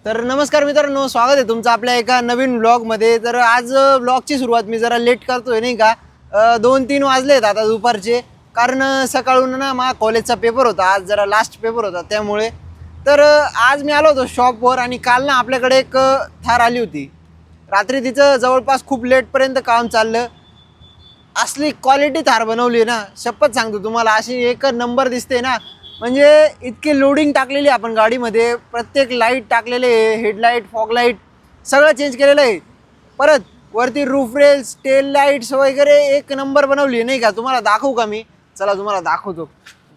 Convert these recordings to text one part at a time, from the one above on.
तर नमस्कार मित्रांनो, स्वागत आहे तुमचं आपल्या एका नवीन व्लॉगमध्ये. तर आज व्लॉगची सुरुवात मी जरा लेट करतोय नाही का. 2-3 वाजलेत आता दुपारचे, कारण सकाळून ना माझा कॉलेजचा पेपर होता, आज जरा लास्ट पेपर होता त्यामुळे. तर आज मी आलो होतो शॉपवर आणि काल ना आपल्याकडे एक थार आली होती. रात्री तिचं जवळपास खूप लेटपर्यंत काम चाललं. असली क्वालिटी थार बनवली ना, शपथ सांगतो तुम्हाला, अशी एक नंबर दिसते ना. म्हणजे इतकी लोडिंग टाकलेली आपण गाडीमध्ये, प्रत्येक लाईट टाकलेले आहे, हेडलाईट, फॉग लाईट सगळं चेंज केलेलं आहे. परत वरती रूफ रेल्स, टेल लाईट्स वगैरे एक नंबर बनवली नाही का. तुम्हाला दाखवू का मी? चला तुम्हाला दाखवतो.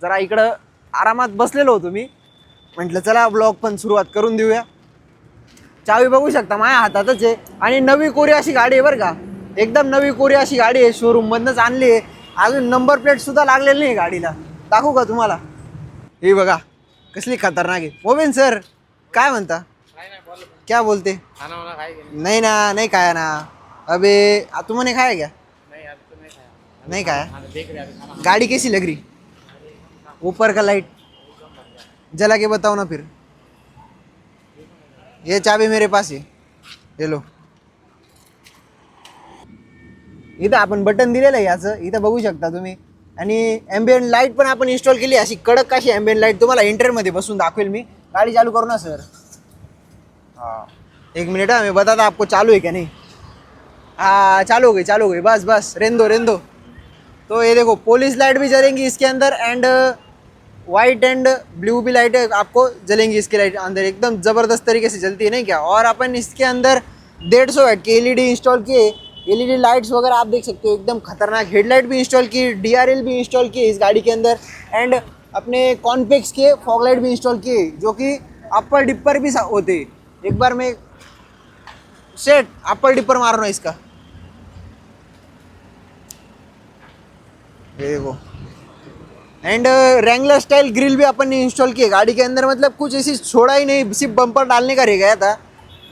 जरा इकडं आरामात बसलेलो होतो मी, म्हटलं चला ब्लॉग पण सुरुवात करून देऊया. चावी बघू शकता माझ्या हातातच आहे आणि नवी कोरी अशी गाडी आहे बरं का. एकदम नवी कोरी अशी गाडी आहे, शोरूममधनंच आणली आहे. अजून नंबर प्लेट सुद्धा लागलेली नाही गाडीला. दाखवू का तुम्हाला? हे बघा कसली खतरनाक आहे. मोबिन सर काय म्हणता? क्या बोलते? नहीं ना, नहीं खाया ना अबे. तुमने खाया क्या? नहीं खाया. गाड़ी कैसी लग रही? ऊपर का लाइट जला के बताओ ना फिर. ये चाबी मेरे पास है, ये लो. इथं आपण बटन दिलेलं आहे याचं, इथं बघू शकता तुम्ही. आणि ॲम्बियंट लाईट पण आपण इन्स्टॉल केली, अशी कडक अशी ॲम्बियंट लाईट. तुम्हाला इंटरमध्ये बसून दाखवेल मी. गाडी चालू करू ना सर. हाँ एक मिनट, मैं बताता आपको चालू है क्या नहीं. हाँ चालू हो गई बस बस, रेन दो. तो ये देखो पुलिस लाइट भी जलेंगी इसके अंदर, एंड वाइट एंड ब्लू भी लाइट आपको जलेंगी इसकी लाइट अंदर, एकदम ज़बरदस्त तरीके से जलती है नहीं क्या. और अपन इसके अंदर 150 वाट की एलईडी इंस्टॉल किए. एलईडी लाइट्स वगैरह आप देख सकते हो, एकदम खतरनाक. हेडलाइट भी इंस्टॉल की, डीआरएल भी इंस्टॉल की इस गाड़ी के अंदर, एंड अपने कॉन्पेक्स के फॉग लाइट भी इंस्टॉल किए, जो कि अपर डिपर भी होते. एक बार मैं सेट अपर डिपर मार रहा हूँ इसका, ये देखो. एंड रैंगलर स्टाइल ग्रिल भी अपन ने इंस्टॉल किए गाड़ी के अंदर. मतलब कुछ ऐसी छोड़ा ही नहीं, सिर्फ बम्पर डालने का रह गया था.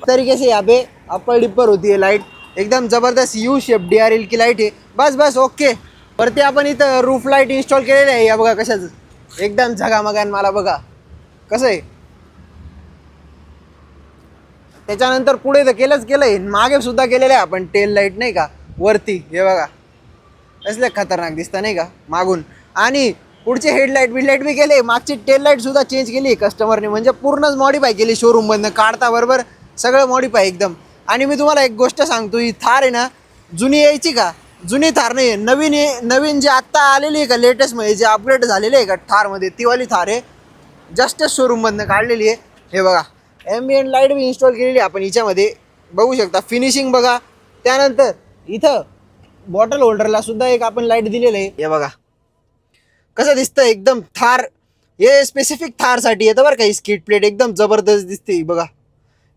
तरीके से यहाँ पे अपर डिपर होती है लाइट, एकदम ज़बरदस्त यू शेप डीआरएल की लाईट आहे. बस बस ओके. वरती आपण इथं रूफ लाईट इन्स्टॉल केलेलं आहे. या बघा कशाचं, एकदम झगामगान. मला बघा कसं आहे. त्याच्यानंतर पुढे तर केलं आहे, मागे सुद्धा केलेलं आहे आपण टेल लाईट नाही का वरती. हे बघा कसले खतरनाक दिसतं नाही का मागून. आणि पुढचे हेडलाईट बिडलाईट बी केले, मागची टेल लाईट सुद्धा चेंज केली कस्टमरने. म्हणजे पूर्णच मॉडिफाय केली शोरूममधनं काढता बरोबर, सगळं मॉडिफाय एकदम. आणि मी तुम्हाला एक गोष्ट सांगतो, ही थार आहे ना जुनी यायची का, जुनी थार नाही आहे, नवीन जे आत्ता आलेली आहे का लेटेस्टमध्ये, जे अपग्रेड झालेली आहे का थारमध्ये, ती वाली थार आहे. जस्टच शोरूममधनं काढलेली आहे. हे बघा ॲम्बियंट लाईट बी इन्स्टॉल केलेली आहे आपण हिच्यामध्ये, बघू शकता. फिनिशिंग बघा. त्यानंतर इथं बॉटल होल्डरला सुद्धा एक आपण लाईट दिलेलं आहे. हे बघा कसं दिसतं एकदम थार. हे स्पेसिफिक थारसाठी येतं बरं का. ही स्किट प्लेट एकदम जबरदस्त दिसते बघा.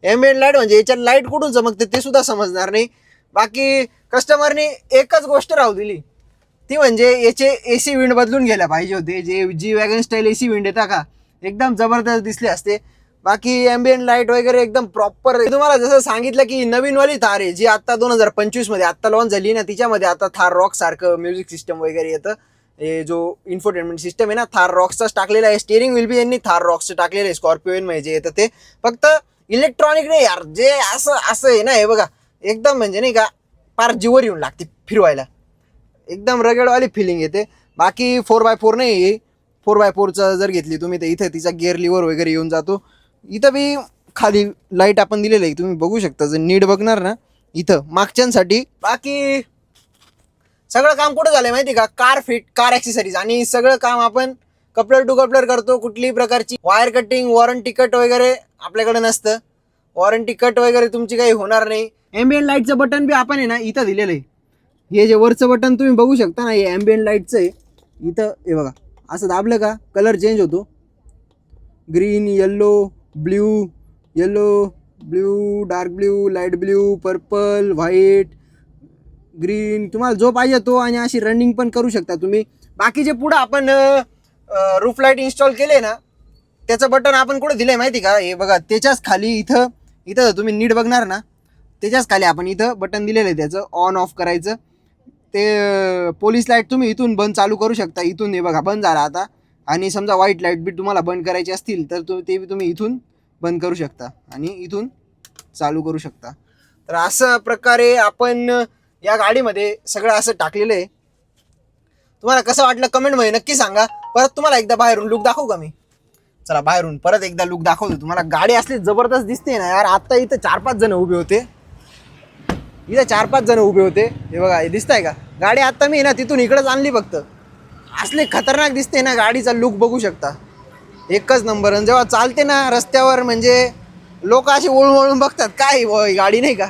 ॲम्बियंट लाईट म्हणजे याच्यात लाईट कुठून चमकते ते सुद्धा समजणार नाही. बाकी कस्टमरने एकच गोष्ट राहू दिली, ती म्हणजे याचे AC विंड बदलून घ्यायला पाहिजे होते. जे जी वॅगन स्टाईल AC विंड येतात का, एकदम जबरदस्त दिसले असते. बाकी ॲम्बियंट लाईट वगैरे एकदम प्रॉपर. तुम्हाला जसं सांगितलं की नवीनवाली थार आहे, जी आत्ता 2025मध्ये आत्ता लॉन्च झाली ना, तिच्यामध्ये आता थार रॉक सारखं म्युझिक सिस्टम वगैरे येतं. हे जो इन्फोटेनमेंट सिस्टम आहे ना, थार रॉक्सचाच टाकलेला आहे. स्टेअरिंग व्हील बी यांनी थार रॉक्सचं टाकलेलं आहे. स्कॉर्पिओ मध्ये जे येतं ते फक्त इलेक्ट्रॉनिक नाही यार, जे असं आहे ना, हे बघा एकदम म्हणजे नाही का फार जीवर येऊन लागते फिरवायला, एकदम रगडवाली फिलिंग येते. बाकी 4x4 नाही आहे. 4x4चा जर घेतली तुम्ही तर इथं तिचा गिअर लिव्हर वगैरे येऊन जातो. इथं बी खाली लाईट आपण दिलेलं आहे, तुम्ही बघू शकता. जर नीट बघणार ना इथं मागच्यांसाठी. बाकी सगळं काम कुठं झालंय माहिती का, कार ॲक्सेसरीज आणि सगळं काम आपण कपलर टू कपलर करतो. कुठलीही प्रकारची वायर कटिंग, वॉरंटी कट वगैरे आपल्याकडे नसतं. वॉरंटी कट वगैरे तुमची काही होणार नाही. ॲम्बियंट लाईटचं बटन बी आपण आहे ना इथं दिलेलं आहे. हे जे वरचं बटन तुम्ही बघू शकता ना, हे ॲम्बियंट लाईटचं आहे. इथं हे बघा, असं दाबलं का कलर चेंज होतो. Green, yellow, blue, dark blue, light blue, purple, white, green, तुम्हाला जो पाहिजे तो. आणि अशी रनिंग पण करू शकता तुम्ही. बाकीचे पुढं आपण रूफ लाईट इन्स्टॉल केले ना, त्याचं बटन आपण कुठं दिलं आहे माहिती का, हे बघा त्याच्याच खाली इथं तुम्ही नीट बघणार ना, त्याच्याच खाली आपण इथं बटन दिलेलं आहे त्याचं ऑन ऑफ करायचं. ते पोलीस लाईट तुम्ही इथून बंद चालू करू शकता. इथून हे बघा बंद झाला आता. आणि समजा व्हाईट लाईट बी तुम्हाला बंद करायची असतील तर ते बी तुम्ही इथून बंद करू शकता आणि इथून चालू करू शकता. तर अशा प्रकारे आपण या गाडीमध्ये सगळं असं टाकलेलं आहे. तुम्हाला कसं वाटलं कमेंटमध्ये नक्की सांगा. परत तुम्हाला एकदा बाहेरून लुक दाखवू का मी? चला बाहेरून परत एकदा लुक दाखवतो तुम्हाला. गाडी असली जबरदस्त दिसते ना यार. आता इथं 4-5 जण उभे होते. इथं 4-5 जण उभे होते. हे बघा, हे दिसतंय का? गाडी आता मी ना तिथून इकडेच आणली फक्त. असले खतरनाक दिसते ना, गाडीचा लुक बघू शकता. एकच नंबर. आणि जेव्हा चालते ना रस्त्यावर म्हणजे लोक असे वळून वळून बघतात, काय गाडी नाही का.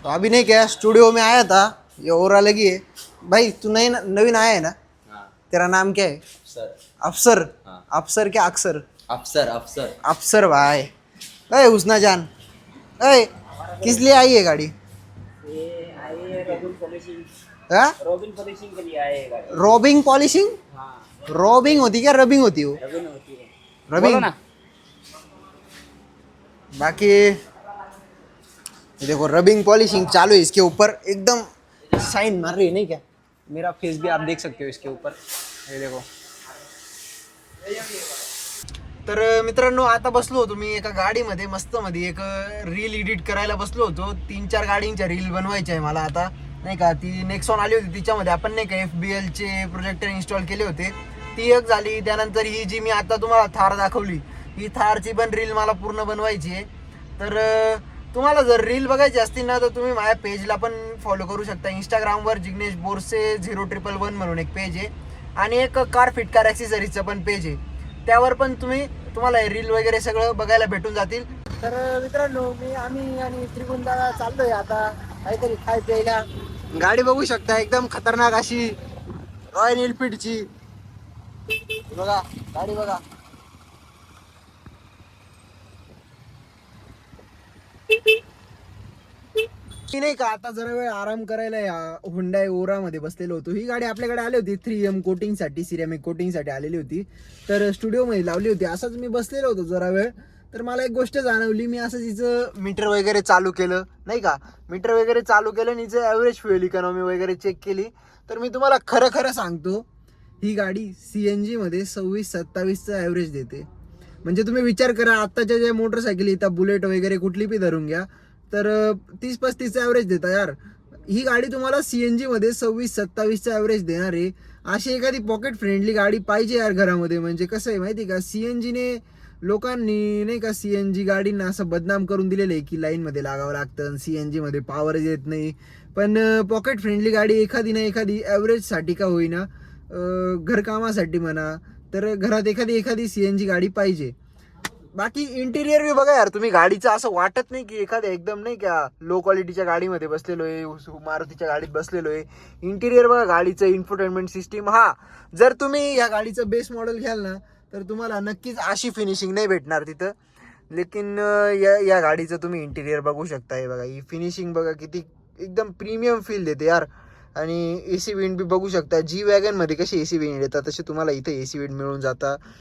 तो अभी नहीं क्या स्टूडियो में आया था, ये ओरा लगी है. भाई तू नई नवीन आया है ना? तेरा नाम क्या है? अफसर. अफसर क्या अक्सर? अफसर अफसर अफसर भाई. अरे हुस्ना जान, अरे किस लिए आई है गाड़ी? हाँ? रॉबिन पॉलिशिंग के लिए आए गाड़ी. Robbing polishing? रॉबिंग होती क्या रबिंग होती हो? रबिन होती है. रबिंग. बाकी ये देखो रबिंग पॉलिशिंग चालू है इसके ऊपर. एकदम साइन मार रही है नहीं क्या? मेरा फेस भी आप देख सकते हो इसके ऊपर. ये देखो. तर मित्रांनो आता बसलो होतो मी एका गाडीमध्ये मस्त मध्ये एक रील एडिट करायला बसलो होतो. 3-4 गाडींच्या रील बनवायच्या आहे मला आता नाही का. ती नेक्सॉन आली होती तिच्यामध्ये आपण नाही का FBL चे प्रोजेक्टर इन्स्टॉल केले होते. ती एक झाली. त्यानंतर ही जी मी आता तुम्हाला थार दाखवली, ही थारची पण रील मला पूर्ण बनवायची आहे. तर तुम्हाला जर रील बघायची असतील ना तर तुम्ही माझ्या पेजला पण फॉलो करू शकता. इंस्टाग्रामवर जिग्नेश बोरसे 0111 म्हणून एक पेज आहे आणि एक कार फिट कार ॲक्सेसरीजचं पण पेज आहे. त्यावर पण तुम्हाला रील वगैरे सगळं बघायला भेटून जातील. तर मित्रांनो आम्ही आणि त्रिगुंदाला चाललोय आता काहीतरी खाय प्यायला. गाडी बघू शकता एकदम खतरनाक अशी रॉयल एनफील्डची. बघा गाडी बघा. नाही का आता जरा वेळ आराम करायला या हुंडाई ओरा मध्ये बसलेलो होतो. ही गाडी आपल्याकडे आली होती 3M कोटिंगसाठी, सिरेमिक कोटिंगसाठी आलेली होती. तर स्टुडिओमध्ये लावली होती. असंच मी बसलेलो होतो जरा वेळ. तर मला एक गोष्ट जाणवली. मी असं तिचं मीटर वगैरे चालू केलं नाही का, मीटर वगैरे चालू केलं आणि हिचं ॲव्हरेज फ्युएल इकॉनॉमी वगैरे चेक केली. तर मी तुम्हाला खरं सांगतो, ही गाडी CNG मध्ये 26-27चं ॲव्हरेज देते. म्हणजे तुम्ही विचार करा, आत्ताच्या ज्या मोटरसायकल येतात बुलेट वगैरे कुठली बी धरून घ्या तर 30-35चं ॲव्हरेज देता यार. ही गाडी तुम्हाला CNG मध्ये 26-27चं ॲव्हरेज देणार आहे. अशी एखादी पॉकेट फ्रेंडली गाडी पाहिजे यार घरामध्ये. म्हणजे कसं आहे माहिती का, CNGने लोकांनी नाही का CNG गाडींना असं बदनाम करून दिलेलं आहे की लाईनमध्ये लागावं लागतं, CNG मध्ये पॉवर येत नाही. पण पॉकेट फ्रेंडली गाडी एखादी ना एखादी ॲव्हरेजसाठी का होईना, घरकामासाठी म्हणा, तर घरात एखादी CNG गाडी पाहिजे. बाकी इंटिरियर बी बघा यार तुम्ही. गाडीचं असं वाटत नाही की एखाद्या एकदम नाही का लो क्वालिटीच्या गाडीमध्ये बसलेलो आहे, मारुतीच्या गाडीत बसलेलो आहे. इंटिरियर बघा गाडीचं, इन्फोटेनमेंट सिस्टीम. हा जर तुम्ही या गाडीचं बेस मॉडेल घ्याल ना तर तुम्हाला नक्कीच अशी फिनिशिंग नाही भेटणार तिथं. लेकिन या गाडीचं तुम्ही इंटिरियर बघू शकता. हे बघा, ही फिनिशिंग बघा किती एकदम प्रीमियम फील देते यार. आणि AC विंड बी बघू शकता. G वॅगनमध्ये कशी AC विंड येतात तसे तुम्हाला इथं AC विंड मिळून जातात.